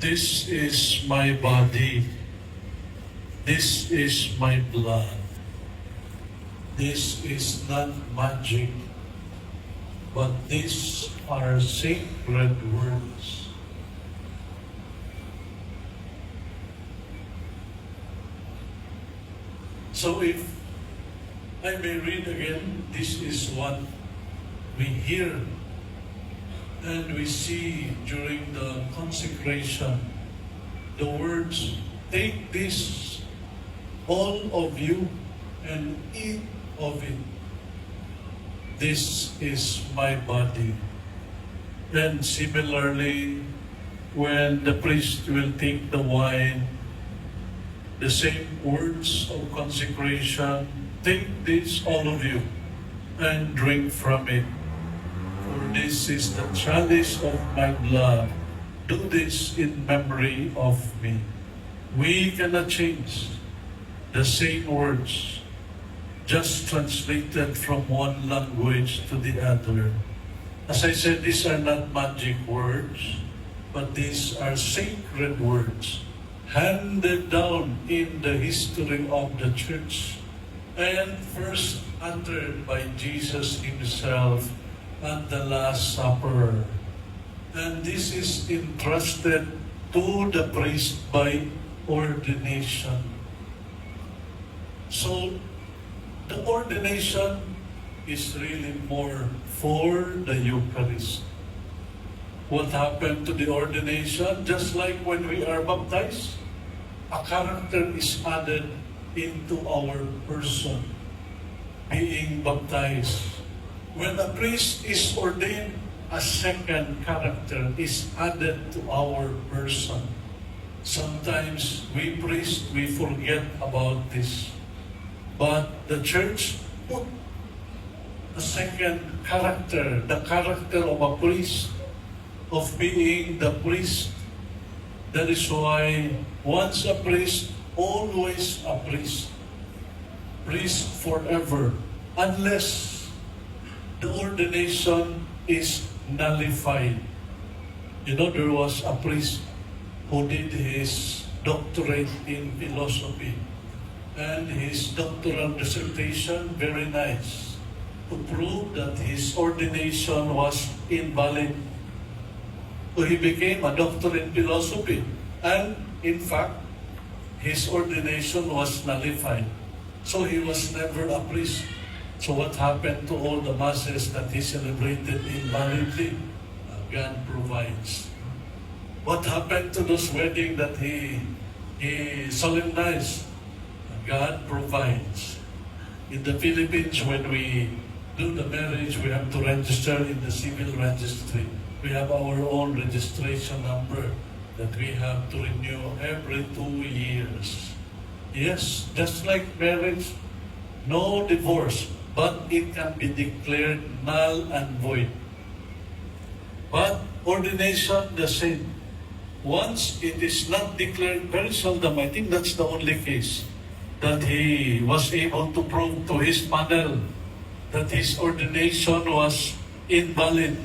This is my body. This is my blood. This is not magic, but these are sacred words. So if I may read again, this is what we hear and we see during the consecration. The words, take this, all of you, and eat of it. This is my body. And similarly, when the priest will take the wine, the same words of consecration, take this, all of you, and drink from it. For this is the chalice of my blood. Do this in memory of me. We cannot change the same words, just translated from one language to the other. As I said, these are not magic words, but these are sacred words, handed down in the history of the church, and first uttered by Jesus himself at the Last Supper. And this is entrusted to the priest by ordination. So, the ordination is really more for the Eucharist. What happened to the ordination? Just like when we are baptized, a character is added into our person, being baptized. When a priest is ordained, a second character is added to our person. Sometimes we priests, we forget about this. But the church put a second character, the character of a priest, of being the priest. That is why once a priest, always a priest. Priest forever, unless the ordination is nullified. You know, there was a priest who did his doctorate in philosophy, and his doctoral dissertation, very nice, to prove that his ordination was invalid. So he became a doctor in philosophy, and in fact, his ordination was nullified. So he was never a priest. So what happened to all the masses that he celebrated invalidly? God provides. What happened to those weddings that he solemnized? God provides. In the Philippines, when we do the marriage, we have to register in the civil registry. We have our own registration number that we have to renew every 2 years. Yes, just like marriage, no divorce, but it can be declared null and void. But ordination, the same. Once it is not declared, very seldom, I think that's the only case, that he was able to prove to his panel that his ordination was invalid.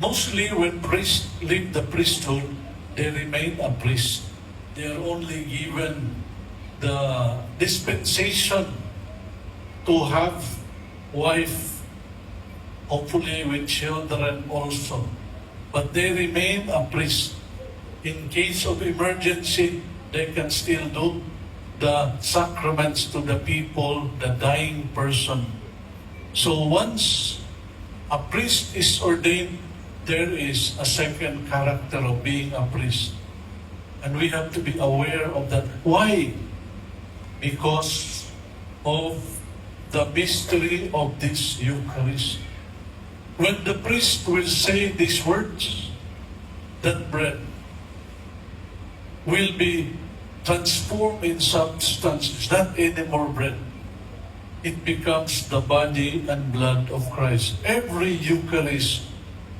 Mostly when priests leave the priesthood, they remain a priest. They are only given the dispensation to have wife, hopefully with children also. But they remain a priest. In case of emergency, they can still do the sacraments to the people, the dying person. So once a priest is ordained, there is a second character of being a priest. And we have to be aware of that. Why? Because of the mystery of this Eucharist. When the priest will say these words, that bread will be transformed in substance. It's not anymore bread. It becomes the body and blood of Christ. Every Eucharist,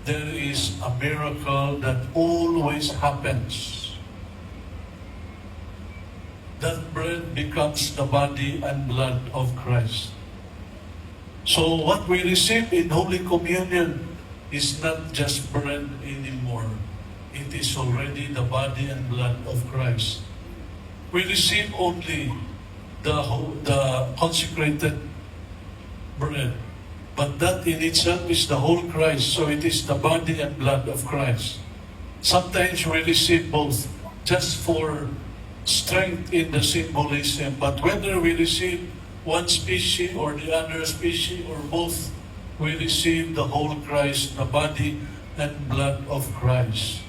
there is a miracle that always happens. That bread becomes the body and blood of Christ. So what we receive in Holy Communion is not just bread anymore. it is already the body and blood of Christ. We receive only the consecrated bread, but that in itself is the whole Christ, so it is the body and blood of Christ. Sometimes we receive both just for strength in the symbolism, but whether we receive one species or the other species or both, we receive the whole Christ, the body and blood of Christ.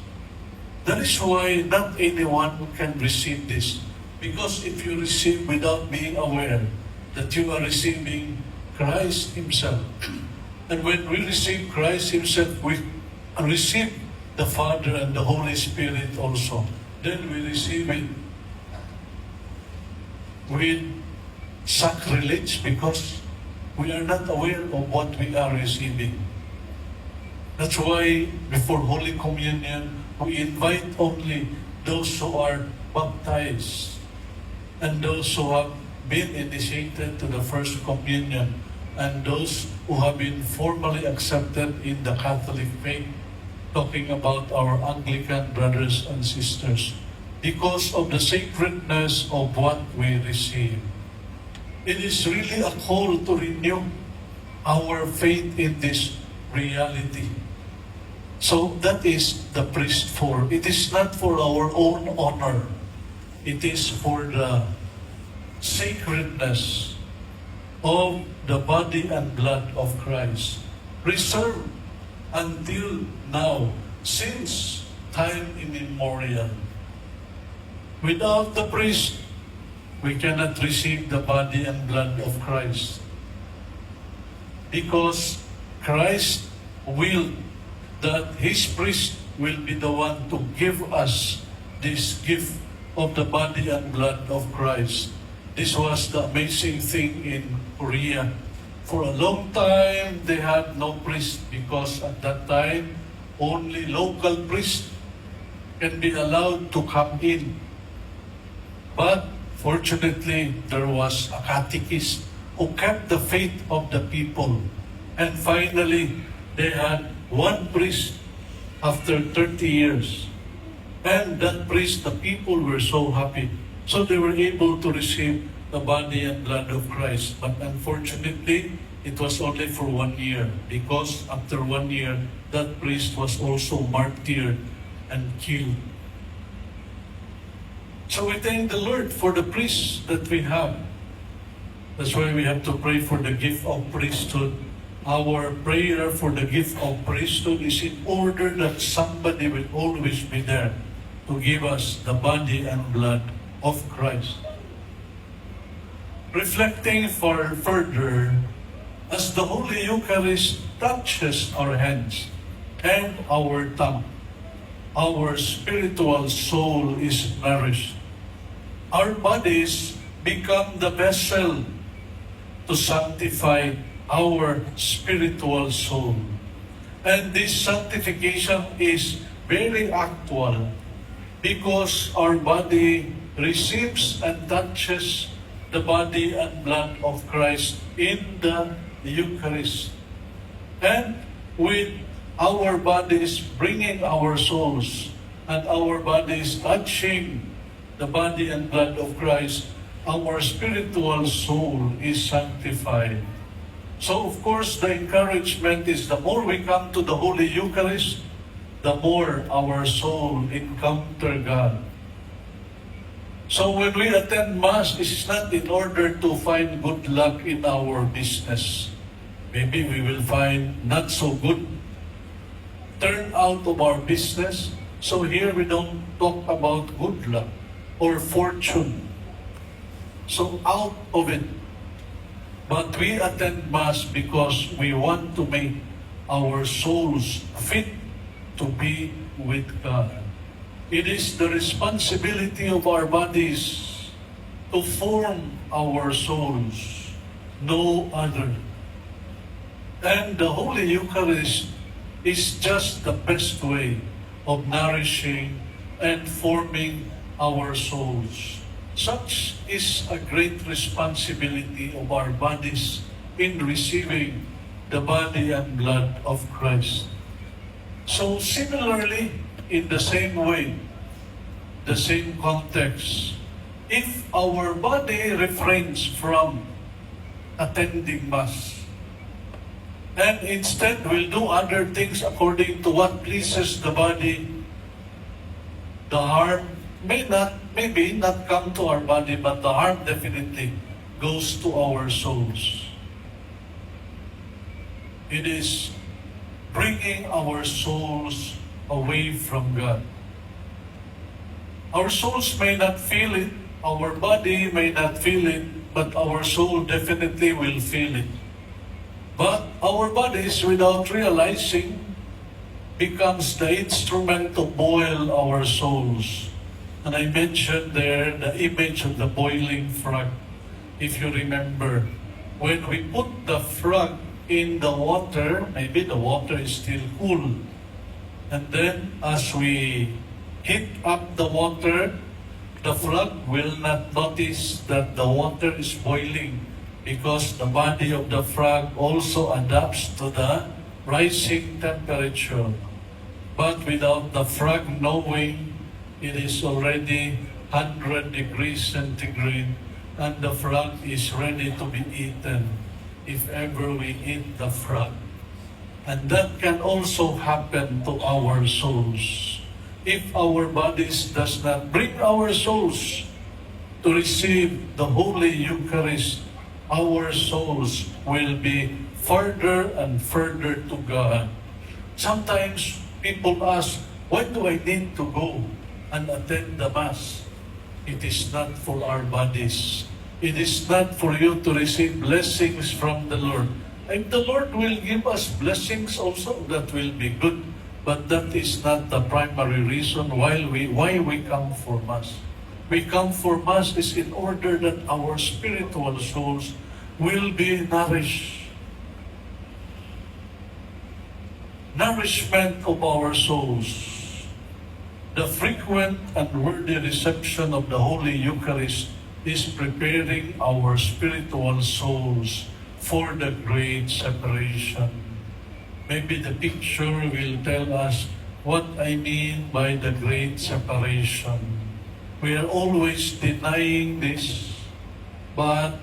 That is why not anyone can receive this. Because if you receive without being aware that you are receiving Christ Himself, and when we receive Christ Himself, we receive the Father and the Holy Spirit also. Then we receive it with sacrilege because we are not aware of what we are receiving. That's why before Holy Communion, we invite only those who are baptized and those who have been initiated to the First Communion and those who have been formally accepted in the Catholic faith, talking about our Anglican brothers and sisters, because of the sacredness of what we receive. It is really a call to renew our faith in this reality. So that is the priest for. It is not for our own honor. It is for the sacredness of the body and blood of Christ, reserved until now, since time immemorial. Without the priest, we cannot receive the body and blood of Christ. Because Christ willed that His priest will be the one to give us this gift of the body and blood of Christ. This was the amazing thing in Korea. For a long time, they had no priest because at that time, only local priests can be allowed to come in. But fortunately, there was a catechist who kept the faith of the people. And finally, they had one priest after 30 years. And that priest, the people were so happy. So they were able to receive the body and blood of Christ. But unfortunately, it was only for 1 year. Because after 1 year, that priest was also martyred and killed. So we thank the Lord for the priests that we have. That's why we have to pray for the gift of priesthood. Our prayer for the gift of priesthood is in order that somebody will always be there to give us the body and blood of Christ. Reflecting further, as the Holy Eucharist touches our hands and our tongue, our spiritual soul is nourished. Our bodies become the vessel to sanctify our spiritual soul. And this sanctification is very actual because our body receives and touches the body and blood of Christ in the Eucharist. And with our bodies bringing our souls and our bodies touching the body and blood of Christ, our spiritual soul is sanctified. So of course, the encouragement is the more we come to the Holy Eucharist, the more our soul encounter God. So when we attend Mass, it is not in order to find good luck in our business. Maybe we will find not so good turnout of our business. So here we don't talk about good luck or fortune. So out of it. But we attend Mass because we want to make our souls fit to be with God. It is the responsibility of our bodies to form our souls, no other. And the Holy Eucharist is just the best way of nourishing and forming our souls. Such is a great responsibility of our bodies in receiving the body and blood of Christ. So similarly, in the same way, the same context, if our body refrains from attending Mass, and instead will do other things according to what pleases the body, the harm maybe not come to our body, but the harm definitely goes to our souls. It is bringing our souls away from God. Our souls may not feel it, our body may not feel it, but our soul definitely will feel it. But our bodies, without realizing, becomes the instrument to boil our souls. And I mentioned there the image of the boiling frog. If you remember, when we put the frog in the water, maybe the water is still cool. And then as we heat up the water, the frog will not notice that the water is boiling, because the body of the frog also adapts to the rising temperature. But without the frog knowing, it is already 100 degrees centigrade, and the frog is ready to be eaten if ever we eat the frog. And that can also happen to our souls. If our bodies does not bring our souls to receive the Holy Eucharist, our souls will be further and further to God. Sometimes people ask, why do I need to go and attend the Mass? It is not for our bodies. It is not for you to receive blessings from the Lord. And the Lord will give us blessings also, that will be good. But that is not the primary reason why we come for Mass. We come for Mass is in order that our spiritual souls will be nourished. Nourishment of our souls. The frequent and worthy reception of the Holy Eucharist is preparing our spiritual souls for the great separation. Maybe the picture will tell us what I mean by the great separation. We are always denying this, but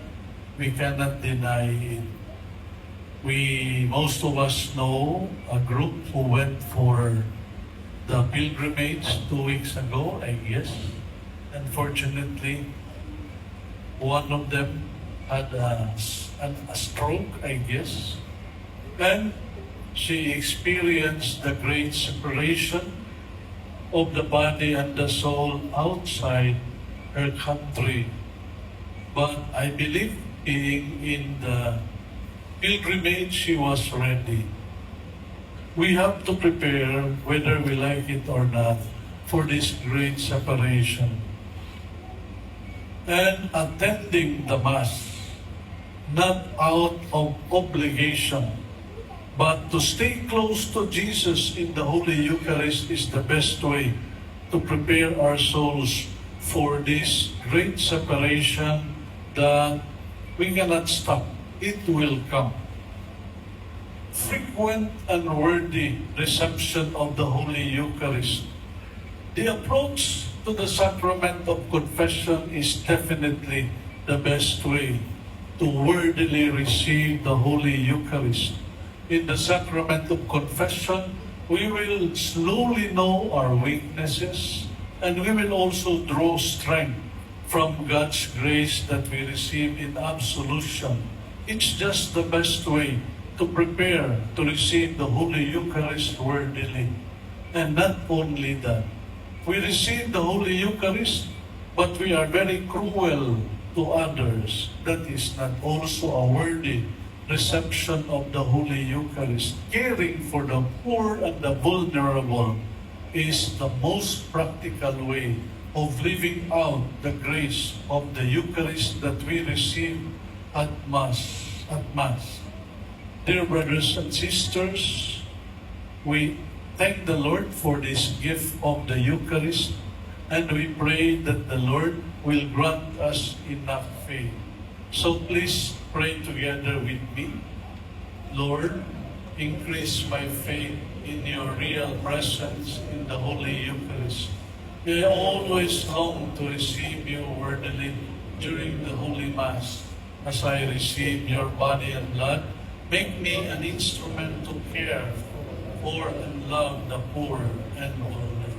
we cannot deny it. Most of us know a group who went for the pilgrimage 2 weeks ago, I guess. Unfortunately, one of them had a stroke, I guess. And she experienced the great separation of the body and the soul outside her country. But I believe being in the pilgrimage, she was ready. We have to prepare, whether we like it or not, for this great separation. And attending the Mass, not out of obligation, but to stay close to Jesus in the Holy Eucharist is the best way to prepare our souls for this great separation that we cannot stop. It will come. Frequent and worthy reception of the Holy Eucharist. The approach to the sacrament of confession is definitely the best way to worthily receive the Holy Eucharist. In the sacrament of confession, we will slowly know our weaknesses, and we will also draw strength from God's grace that we receive in absolution. It's just the best way to prepare to receive the Holy Eucharist worthily. And not only that, we receive the Holy Eucharist, but we are very cruel to others. That is not also a worthy reception of the Holy Eucharist. Caring for the poor and the vulnerable is the most practical way of living out the grace of the Eucharist that we receive at Mass. Dear brothers and sisters, we thank the Lord for this gift of the Eucharist, and we pray that the Lord will grant us enough faith. So please pray together with me. Lord, increase my faith in your real presence in the Holy Eucharist. May I always long to receive you worthily during the Holy Mass. As I receive your body and blood, make me an instrument to care for and love the poor and homeless.